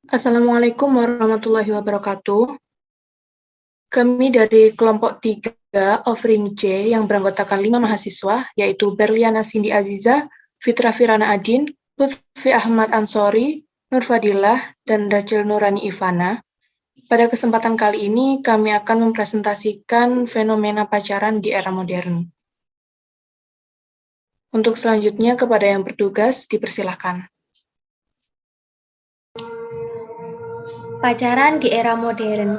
Assalamualaikum warahmatullahi wabarakatuh. Kami dari kelompok 3 Offering J yang beranggotakan 5 mahasiswa, yaitu Berliana Cindy Aziza, Fitra Firana Adin, Lutfi Ahmad Ansori, Nur Fadilah, dan Rachel Nurani Ivana. Pada kesempatan kali ini, kami akan mempresentasikan fenomena pacaran di era modern. Untuk selanjutnya, kepada yang bertugas, dipersilahkan. Pacaran di era modern.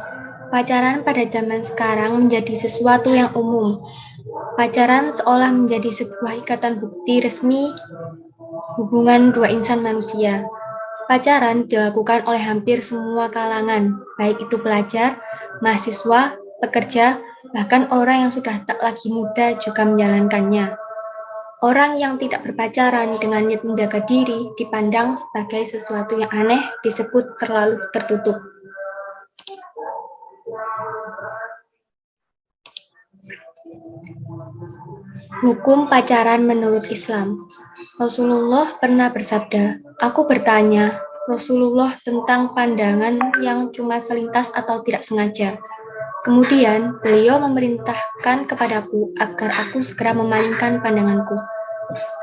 Pacaran pada zaman sekarang menjadi sesuatu yang umum. Pacaran seolah menjadi sebuah ikatan bukti resmi hubungan dua insan manusia. Pacaran dilakukan oleh hampir semua kalangan, baik itu pelajar, mahasiswa, pekerja, bahkan orang yang sudah tak lagi muda juga menjalankannya. Orang yang tidak berpacaran dengan niat menjaga diri dipandang sebagai sesuatu yang aneh, disebut terlalu tertutup. Hukum pacaran menurut Islam. Rasulullah pernah bersabda, "Aku bertanya, Rasulullah, tentang pandangan yang cuma selintas atau tidak sengaja. Kemudian beliau memerintahkan kepadaku agar aku segera memalingkan pandanganku."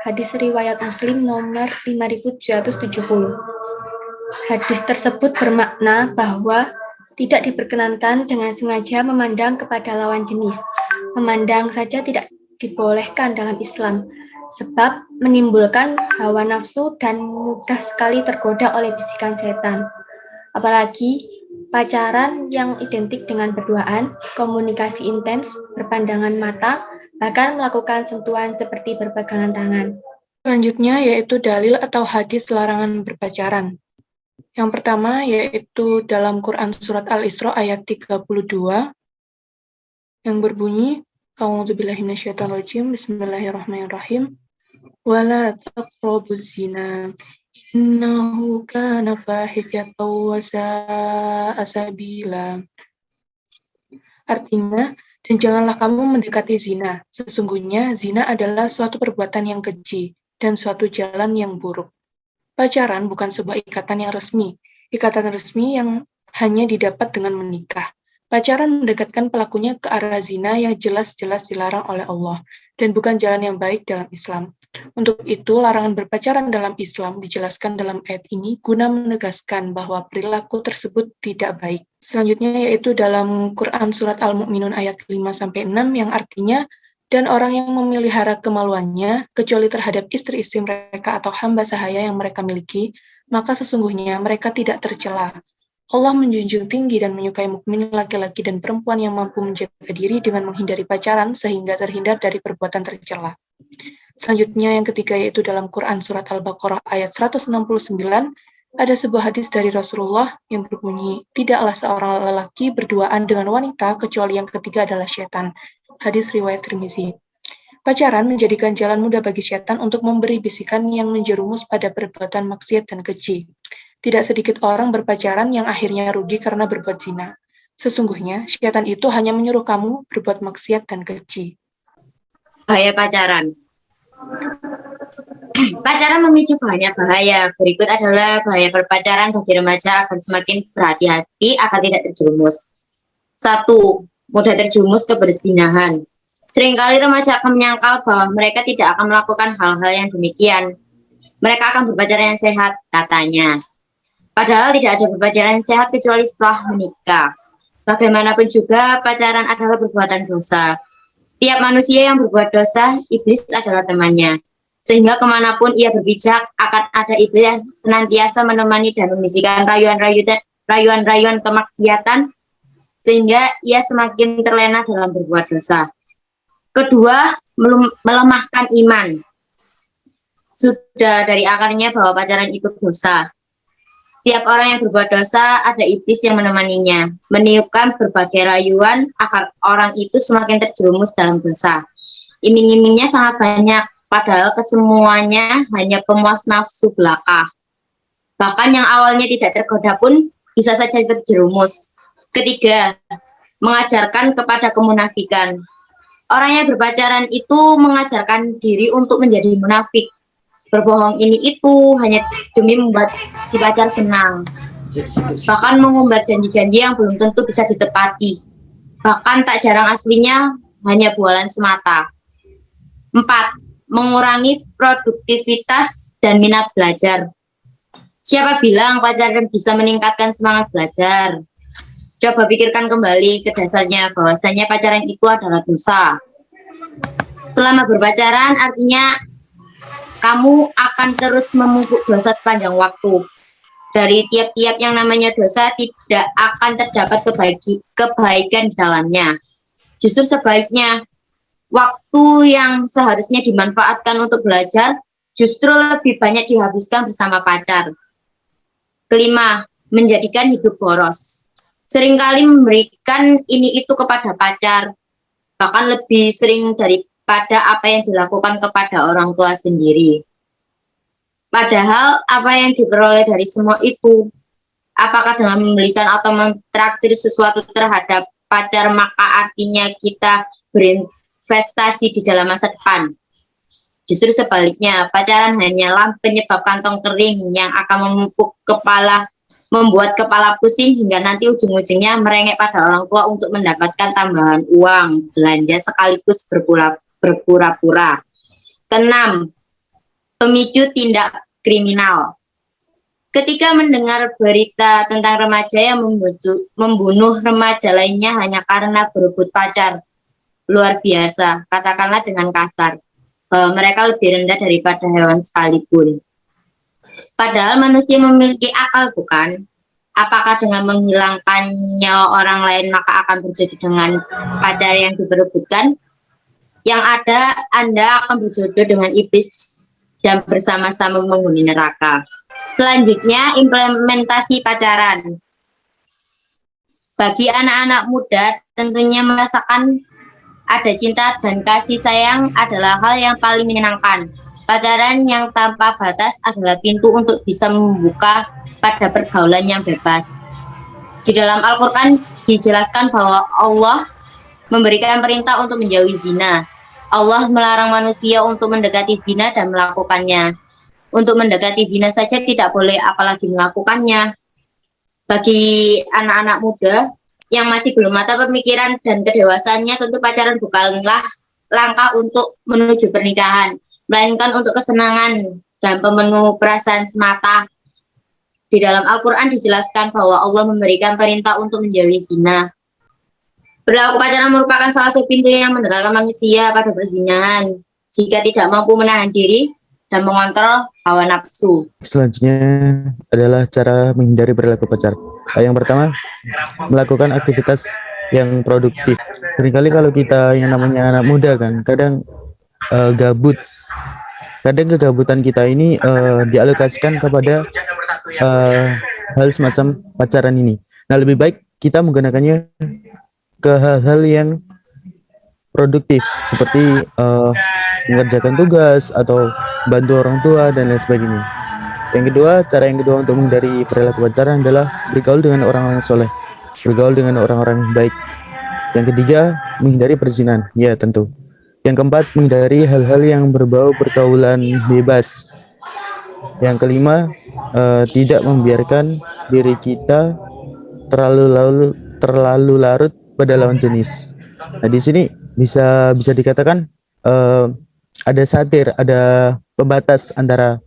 Hadis riwayat Muslim nomor 5770. Hadis tersebut bermakna bahwa tidak diperkenankan dengan sengaja memandang kepada lawan jenis. Memandang saja tidak dibolehkan dalam Islam, sebab menimbulkan hawa nafsu dan mudah sekali tergoda oleh bisikan setan. Apalagi pacaran yang identik dengan berduaan, komunikasi intens, berpandangan mata, bahkan melakukan sentuhan seperti berpegangan tangan. Selanjutnya yaitu dalil atau hadis larangan berpacaran. Yang pertama yaitu dalam Quran Surat Al-Isra ayat 32 yang berbunyi, A'udzubillahi minasyaitonirrajim, Bismillahirrahmanirrahim, wala taqrabuz zina innahu kana fahishatan wa sa'a sabila. Artinya, dan janganlah kamu mendekati zina. Sesungguhnya zina adalah suatu perbuatan yang keji dan suatu jalan yang buruk. Pacaran bukan sebuah ikatan yang resmi. Ikatan resmi yang hanya didapat dengan menikah. Pacaran mendekatkan pelakunya ke arah zina yang jelas-jelas dilarang oleh Allah dan bukan jalan yang baik dalam Islam. Untuk itu, larangan berpacaran dalam Islam dijelaskan dalam ayat ini guna menegaskan bahwa perilaku tersebut tidak baik. Selanjutnya yaitu dalam Quran Surat Al-Mu'minun ayat 5-6 yang artinya, dan orang yang memelihara kemaluannya, kecuali terhadap istri-istri mereka atau hamba sahaya yang mereka miliki, maka sesungguhnya mereka tidak tercela. Allah menjunjung tinggi dan menyukai mukmin laki-laki dan perempuan yang mampu menjaga diri dengan menghindari pacaran sehingga terhindar dari perbuatan tercela. Selanjutnya yang ketiga yaitu dalam Quran Surat Al-Baqarah ayat 169, ada sebuah hadis dari Rasulullah yang berbunyi, tidaklah seorang lelaki berduaan dengan wanita kecuali yang ketiga adalah syaitan. Hadis riwayat Tirmizi. Pacaran menjadikan jalan mudah bagi syaitan untuk memberi bisikan yang menjerumus pada perbuatan maksiat dan keji. Tidak sedikit orang berpacaran yang akhirnya rugi karena berbuat zina. Sesungguhnya, syaitan itu hanya menyuruh kamu berbuat maksiat dan keji. Bahaya pacaran. Pacaran memicu banyak bahaya. Berikut adalah bahaya berpacaran bagi remaja agar semakin berhati-hati agar tidak terjerumus. 1. Mudah terjerumus ke perzinahan. Seringkali remaja akan menyangkal bahwa mereka tidak akan melakukan hal-hal yang demikian. Mereka akan berpacaran yang sehat, katanya. Padahal tidak ada berpacaran yang sehat kecuali setelah menikah. Bagaimanapun juga, pacaran adalah perbuatan dosa. Setiap manusia yang berbuat dosa, iblis adalah temannya. Sehingga kemanapun ia berpijak, akan ada iblis yang senantiasa menemani dan membisikkan rayuan-rayuan kemaksiatan, sehingga ia semakin terlena dalam berbuat dosa. Kedua, melemahkan iman. Sudah dari akarnya bahwa pacaran itu dosa. Setiap orang yang berbuat dosa, ada iblis yang menemaninya, meniupkan berbagai rayuan agar orang itu semakin terjerumus dalam dosa. Iming-imingnya sangat banyak, padahal kesemuanya hanya pemuas nafsu belaka. Bahkan yang awalnya tidak tergoda pun bisa saja terjerumus. Ketiga, mengajarkan kepada kemunafikan. Orang yang berpacaran itu mengajarkan diri untuk menjadi munafik. Berbohong ini itu hanya demi membuat si pacar senang. bahkan mengumbar janji-janji yang belum tentu bisa ditepati. Bahkan tak jarang aslinya hanya bualan semata. 4. Mengurangi produktivitas dan minat belajar. Siapa bilang pacaran bisa meningkatkan semangat belajar? Coba pikirkan kembali ke dasarnya bahwasanya pacaran itu adalah dosa. Selama berpacaran artinya kamu akan terus memumpuk dosa sepanjang waktu. Dari tiap-tiap yang namanya dosa tidak akan terdapat kebaikan di dalamnya. Justru sebaliknya, waktu yang seharusnya dimanfaatkan untuk belajar justru lebih banyak dihabiskan bersama pacar. 5. Menjadikan hidup boros. Seringkali memberikan ini itu kepada pacar, bahkan lebih sering daripada apa yang dilakukan kepada orang tua sendiri. Padahal apa yang diperoleh dari semua itu, apakah dengan membelikan atau mentraktir sesuatu terhadap pacar, maka artinya kita berinvestasi di dalam masa depan? Justru sebaliknya, pacaran hanyalah penyebab kantong kering yang akan membuat kepala pusing hingga nanti ujung-ujungnya merengek pada orang tua untuk mendapatkan tambahan uang belanja sekaligus berpura-pura. 6. Pemicu tindak kriminal. Ketika mendengar berita tentang remaja yang membunuh remaja lainnya hanya karena berebut pacar, luar biasa, katakanlah dengan kasar, bahwa mereka lebih rendah daripada hewan sekalipun. Padahal manusia memiliki akal, bukan? Apakah dengan menghilangkannya orang lain maka akan berjodoh dengan pacar yang diperebutkan? Yang ada Anda akan berjodoh dengan iblis dan bersama-sama menghuni neraka. Selanjutnya, implementasi pacaran. Bagi anak-anak muda, tentunya merasakan ada cinta dan kasih sayang adalah hal yang paling menyenangkan. Pacaran yang tanpa batas adalah pintu untuk bisa membuka pada pergaulan yang bebas. Di dalam Al-Quran dijelaskan bahwa Allah memberikan perintah untuk menjauhi zina. Allah melarang manusia untuk mendekati zina dan melakukannya. Untuk mendekati zina saja tidak boleh, apalagi melakukannya. Bagi anak-anak muda yang masih belum mata pemikiran dan kedewasaannya, tentu pacaran bukanlah langkah untuk menuju pernikahan, melainkan untuk kesenangan dan pemenuh perasaan semata. Di dalam Al-Quran dijelaskan bahwa Allah memberikan perintah untuk menjauhi zina. Berlaku pacaran merupakan salah satu pintu yang mendekatkan manusia pada perzinahan jika tidak mampu menahan diri dan mengontrol hawa nafsu. Selanjutnya adalah cara menghindari perilaku pacar. Yang pertama, melakukan aktivitas yang produktif. Seringkali kalau kita yang namanya anak muda kan, kadang gabut. Kadang kegabutan kita ini dialokasikan kepada hal semacam pacaran ini. Nah, lebih baik kita menggunakannya ke hal-hal yang produktif, seperti mengerjakan tugas atau bantu orang tua dan lain sebagainya. Cara yang kedua untuk menghindari perilaku pacaran adalah bergaul dengan orang-orang soleh, bergaul dengan orang-orang baik. Yang ketiga, menghindari perzinahan, ya tentu. Yang keempat, menghindari hal-hal yang berbau pergaulan bebas. Yang kelima, tidak membiarkan diri kita terlalu larut pada lawan jenis. Nah, di sini bisa dikatakan ada satir, ada pembatas antara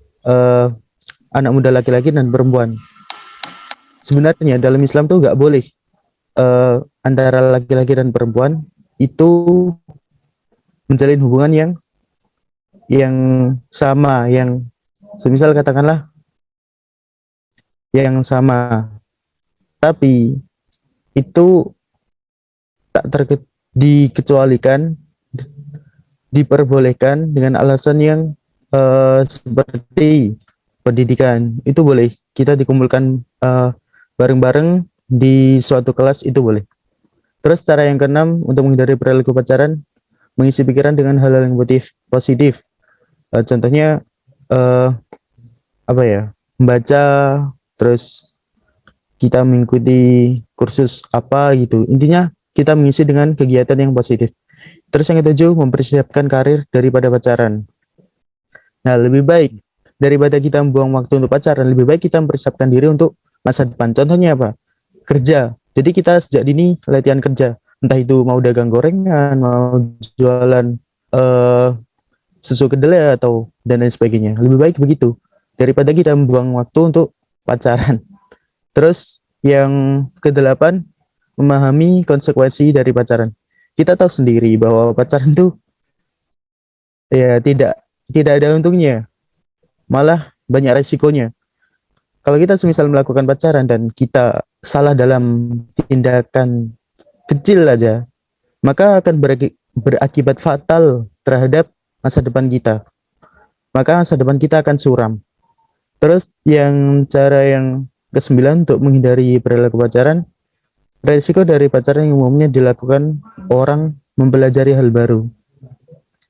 anak muda laki-laki dan perempuan. Sebenarnya dalam Islam tuh nggak boleh antara laki-laki dan perempuan itu menjalin hubungan yang sama, yang semisal katakanlah yang sama, tapi itu tak dikecualikan, diperbolehkan dengan alasan yang seperti pendidikan. Itu boleh, kita dikumpulkan bareng-bareng di suatu kelas, itu boleh. Terus cara yang keenam untuk menghindari perilaku pacaran, mengisi pikiran dengan hal-hal yang positif. Contohnya membaca, terus kita mengikuti kursus apa gitu. Intinya kita mengisi dengan kegiatan yang positif. Terus yang ketujuh, mempersiapkan karir daripada pacaran. Nah, lebih baik daripada kita membuang waktu untuk pacaran, lebih baik kita mempersiapkan diri untuk masa depan. Contohnya apa? Kerja. Jadi kita sejak dini latihan kerja. Entah itu mau dagang gorengan, mau jualan eh, susu kedelai atau dan lain sebagainya. Lebih baik begitu daripada kita membuang waktu untuk pacaran. Terus yang kedelapan, memahami konsekuensi dari pacaran. Kita tahu sendiri bahwa pacaran itu ya tidak ada untungnya, malah banyak resikonya. Kalau kita semisal melakukan pacaran dan kita salah dalam tindakan kecil aja, maka akan berakibat fatal terhadap masa depan kita. Maka masa depan kita akan suram. Terus cara yang kesembilan untuk menghindari perilaku pacaran, resiko dari pacaran yang umumnya dilakukan orang mempelajari hal baru.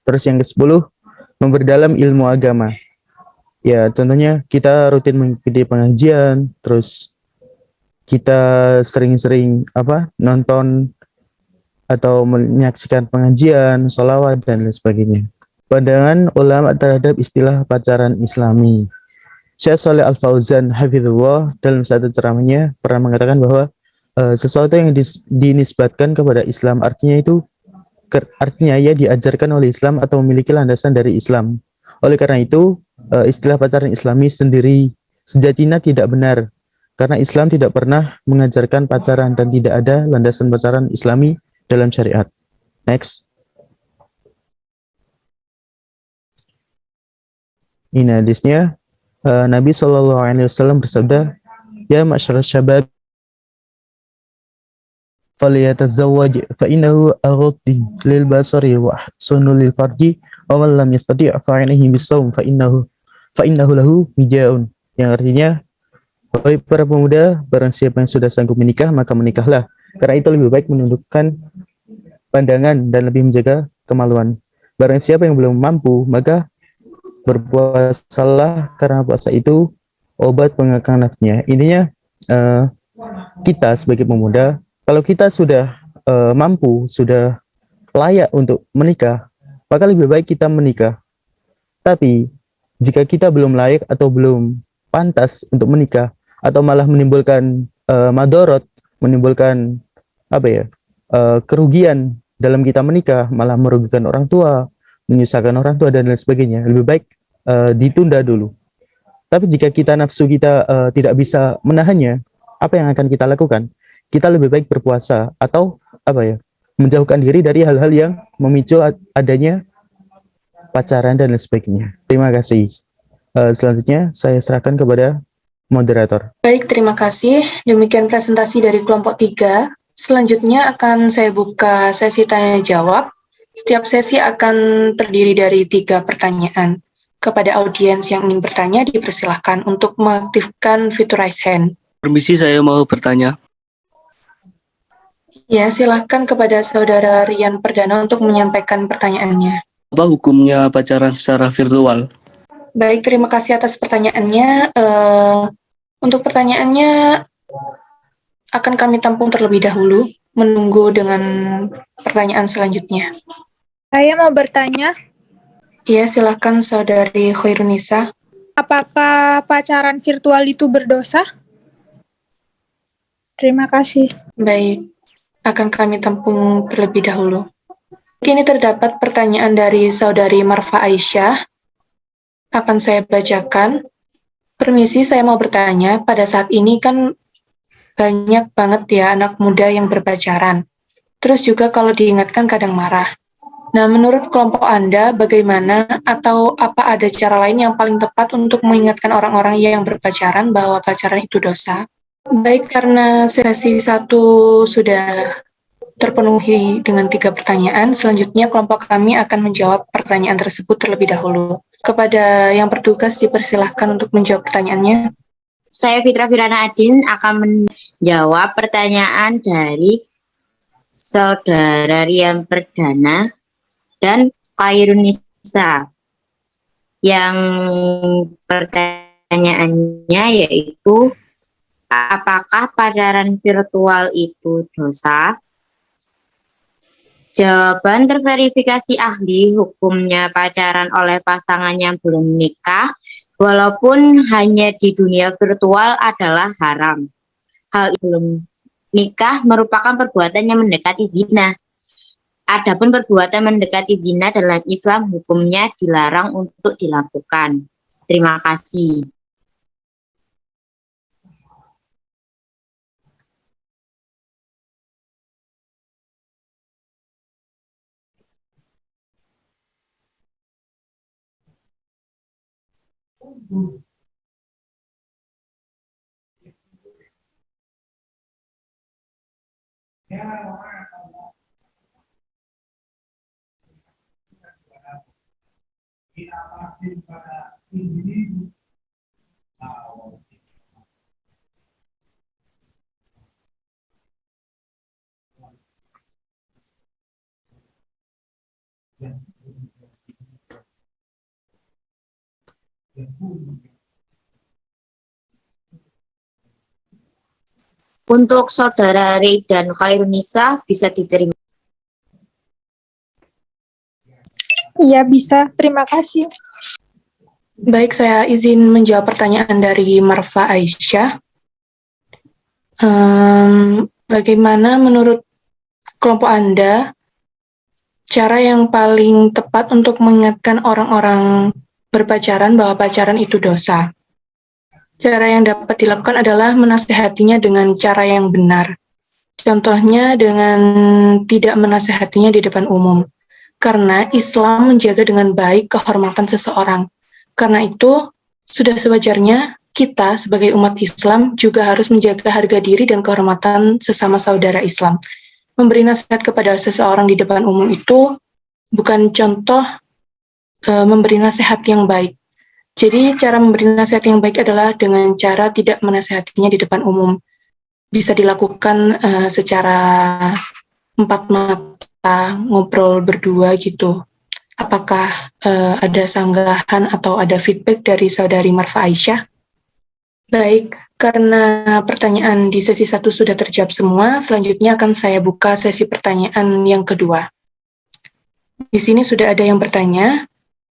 Terus yang ke-10, memperdalam ilmu agama. Ya, contohnya kita rutin mengikuti pengajian, terus kita sering-sering nonton atau menyaksikan pengajian, sholawat, dan lain sebagainya. Pandangan ulama terhadap istilah pacaran Islami. Syekh Shalih Al-Fauzan hafizahullah dalam satu ceramahnya pernah mengatakan bahwa sesuatu yang dinisbatkan kepada Islam artinya ia diajarkan oleh Islam atau memiliki landasan dari Islam. Oleh karena itu, istilah pacaran Islami sendiri sejatinya tidak benar karena Islam tidak pernah mengajarkan pacaran dan tidak ada landasan pacaran Islami dalam syariat. Next. Ini hadisnya. Nabi SAW bersabda, "Ya ma'syarasy syabab, falyatazawwaj fa innahu aghaddu lil basari wa ahsanu lil farji wa man lam yastati' fa 'alaihi bisawm fa innahu lahu wijaun." Yang artinya, wahai para pemuda, barang siapa yang sudah sanggup menikah, maka menikahlah. Karena itu lebih baik menundukkan pandangan dan lebih menjaga kemaluan. Barang siapa yang belum mampu, maka berpuasalah karena puasa itu obat pengekang nafsunya. Intinya kita sebagai pemuda, kalau kita sudah mampu, sudah layak untuk menikah, maka lebih baik kita menikah. Tapi jika kita belum layak atau belum pantas untuk menikah, atau malah menimbulkan madorot, menimbulkan kerugian dalam kita menikah, malah merugikan orang tua, menyusahkan orang tua dan lain sebagainya, lebih baik ditunda dulu. Tapi jika nafsu kita tidak bisa menahannya, apa yang akan kita lakukan? Kita lebih baik berpuasa atau menjauhkan diri dari hal-hal yang memicu adanya pacaran dan lain sebagainya. Terima kasih. Selanjutnya saya serahkan kepada moderator. Baik, terima kasih. Demikian presentasi dari kelompok 3. Selanjutnya akan saya buka sesi tanya jawab. Setiap sesi akan terdiri dari 3 pertanyaan. Kepada audiens yang ingin bertanya, dipersilahkan untuk mengaktifkan fitur raise hand. Permisi, saya mau bertanya. Ya, silahkan kepada Saudara Rian Perdana untuk menyampaikan pertanyaannya. Apa hukumnya pacaran secara virtual? Baik, terima kasih atas pertanyaannya. Untuk pertanyaannya akan kami tampung terlebih dahulu, menunggu dengan pertanyaan selanjutnya. Saya mau bertanya, Iya, silakan Saudari Khairunisa. apakah pacaran virtual itu berdosa? Terima kasih. Baik, akan kami tampung terlebih dahulu. Kini terdapat pertanyaan dari Saudari Marfa Aisyah. Akan saya bacakan. Permisi, saya mau bertanya, pada saat ini kan banyak banget ya anak muda yang berpacaran. Terus juga kalau diingatkan kadang marah. Nah, menurut kelompok Anda, bagaimana atau apa ada cara lain yang paling tepat untuk mengingatkan orang-orang yang berpacaran bahwa pacaran itu dosa? Baik, karena sesi 1 sudah terpenuhi dengan 3 pertanyaan, selanjutnya kelompok kami akan menjawab pertanyaan tersebut terlebih dahulu. Kepada yang bertugas dipersilahkan untuk menjawab pertanyaannya. Saya Fitra Firana Adin akan menjawab pertanyaan dari Saudara Rian Perdana dan Khairunisa. Yang pertanyaannya yaitu, apakah pacaran virtual itu dosa? Jawaban terverifikasi ahli hukumnya pacaran oleh pasangan yang belum menikah walaupun hanya di dunia virtual adalah haram. Hal itu belum nikah merupakan perbuatan yang mendekati zina. Adapun perbuatan mendekati zina dalam Islam hukumnya dilarang untuk dilakukan. Terima kasih. Untuk saudara Ray dan Khairunisa bisa diterima. Iya, bisa. Terima kasih. Baik, saya izin menjawab pertanyaan dari Marfa Aisyah. Bagaimana menurut kelompok Anda cara yang paling tepat untuk mengingatkan orang-orang berpacaran bahwa pacaran itu dosa? Cara yang dapat dilakukan adalah menasehatinya dengan cara yang benar. Contohnya dengan tidak menasehatinya di depan umum. Karena Islam menjaga dengan baik kehormatan seseorang. Karena itu, sudah sewajarnya kita sebagai umat Islam juga harus menjaga harga diri dan kehormatan sesama saudara Islam. Memberi nasihat kepada seseorang di depan umum itu bukan contoh memberi nasihat yang baik. Jadi cara memberi nasihat yang baik adalah dengan cara tidak menasehatinya di depan umum. Bisa dilakukan secara empat mata, ngobrol berdua gitu. Apakah ada sanggahan atau ada feedback dari saudari Marfa Aisyah? Baik, karena pertanyaan di sesi 1 sudah terjawab semua, selanjutnya akan saya buka sesi pertanyaan yang kedua. Di sini sudah ada yang bertanya,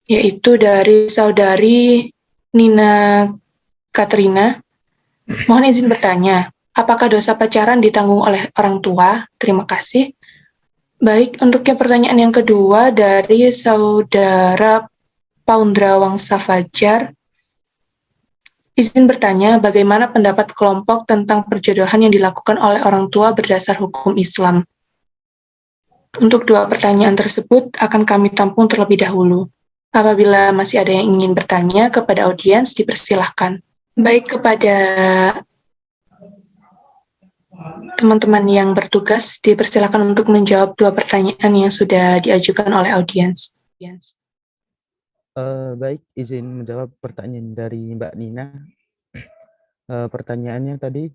yaitu dari saudari Nina Katrina. Mohon izin bertanya, apakah dosa pacaran ditanggung oleh orang tua? Terima kasih. Baik, untuk yang pertanyaan yang kedua dari saudara Paundra Wangsa Fajar. Izin bertanya, bagaimana pendapat kelompok tentang perjodohan yang dilakukan oleh orang tua berdasar hukum Islam? Untuk dua pertanyaan tersebut akan kami tampung terlebih dahulu. Apabila masih ada yang ingin bertanya kepada audiens, dipersilahkan. Baik, kepada teman-teman yang bertugas, dipersilakan untuk menjawab dua pertanyaan yang sudah diajukan oleh audiens. Baik, izin menjawab pertanyaan dari Mbak Nina. Pertanyaannya tadi,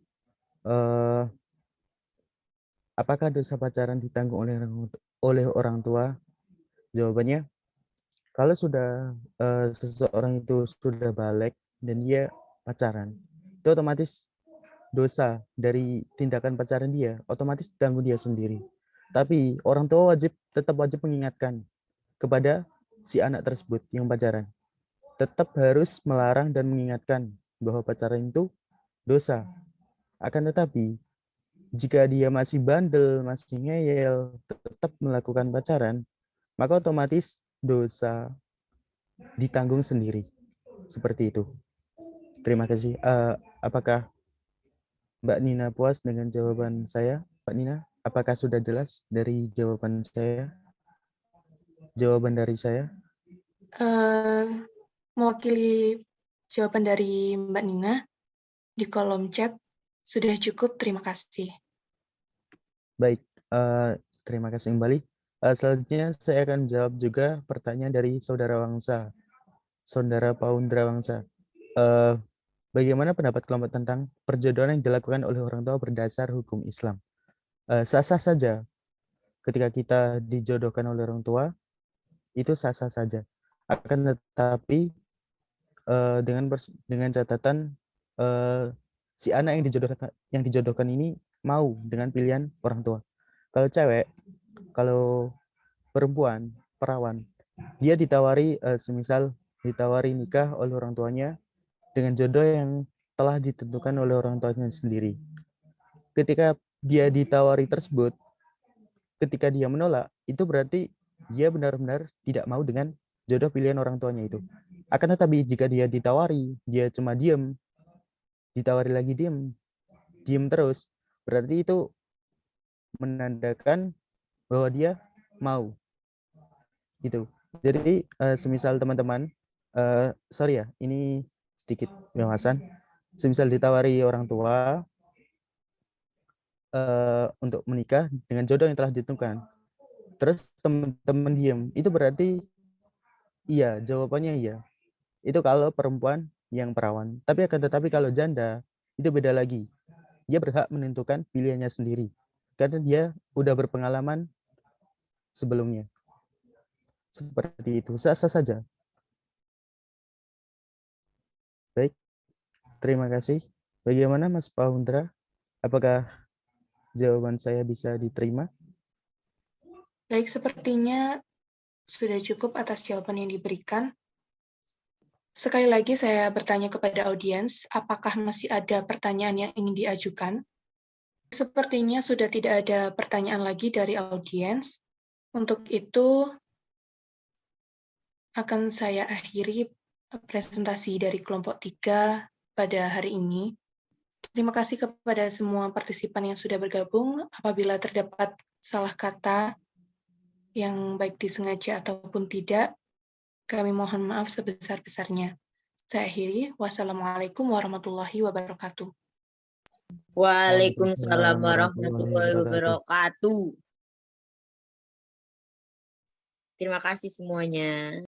apakah dosa pacaran ditanggung oleh orang tua? Jawabannya, kalau sudah seseorang itu sudah balik dan dia pacaran, itu otomatis dosa dari tindakan pacaran dia, otomatis tanggung dia sendiri. Tapi orang tua tetap wajib mengingatkan kepada si anak tersebut yang pacaran. Tetap harus melarang dan mengingatkan bahwa pacaran itu dosa. Akan tetapi, jika dia masih bandel, masih ngeyel, tetap melakukan pacaran, maka otomatis dosa ditanggung sendiri. Seperti itu. Terima kasih. Apakah Mbak Nina puas dengan jawaban saya? Mbak Nina, apakah sudah jelas dari jawaban saya? Jawaban dari saya? Mewakili jawaban dari Mbak Nina di kolom chat sudah cukup, terima kasih. Baik, terima kasih kembali. Selanjutnya saya akan jawab juga pertanyaan dari Saudara Wangsa, Saudara Paundra Wangsa. Bagaimana pendapat kelompok tentang perjodohan yang dilakukan oleh orang tua berdasar hukum Islam? Sah-sah saja. Ketika kita dijodohkan oleh orang tua, itu sah-sah saja. Akan tetapi dengan catatan si anak yang dijodohkan ini mau dengan pilihan orang tua. Kalau cewek, kalau perempuan, perawan, dia ditawari semisal ditawari nikah oleh orang tuanya dengan jodoh yang telah ditentukan oleh orang tuanya sendiri. Ketika dia ditawari tersebut, ketika dia menolak, itu berarti dia benar-benar tidak mau dengan jodoh pilihan orang tuanya itu. Akan tetapi jika dia ditawari, dia cuma diam, ditawari lagi diam terus, berarti itu menandakan bahwa dia mau. Gitu. Jadi semisal teman-teman, sorry ya, ini sedikit wawasan. Semisal ditawari orang tua untuk menikah dengan jodoh yang telah ditentukan, terus teman-teman diam, itu berarti iya, jawabannya iya. Itu kalau perempuan yang perawan. Tetapi kalau janda, itu beda lagi. Dia berhak menentukan pilihannya sendiri. Karena dia udah berpengalaman sebelumnya. Seperti itu, sah-sah saja. Baik, terima kasih. Bagaimana Mas Paundra? Apakah jawaban saya bisa diterima? Baik, sepertinya sudah cukup atas jawaban yang diberikan. Sekali lagi saya bertanya kepada audiens, apakah masih ada pertanyaan yang ingin diajukan? Sepertinya sudah tidak ada pertanyaan lagi dari audiens. Untuk itu, akan saya akhiri presentasi dari kelompok 3 pada hari ini. Terima kasih kepada semua partisipan yang sudah bergabung. Apabila terdapat salah kata yang baik disengaja ataupun tidak, kami mohon maaf sebesar-besarnya. Saya akhiri. Wassalamualaikum warahmatullahi wabarakatuh. Waalaikumsalam warahmatullahi wabarakatuh. Terima kasih semuanya.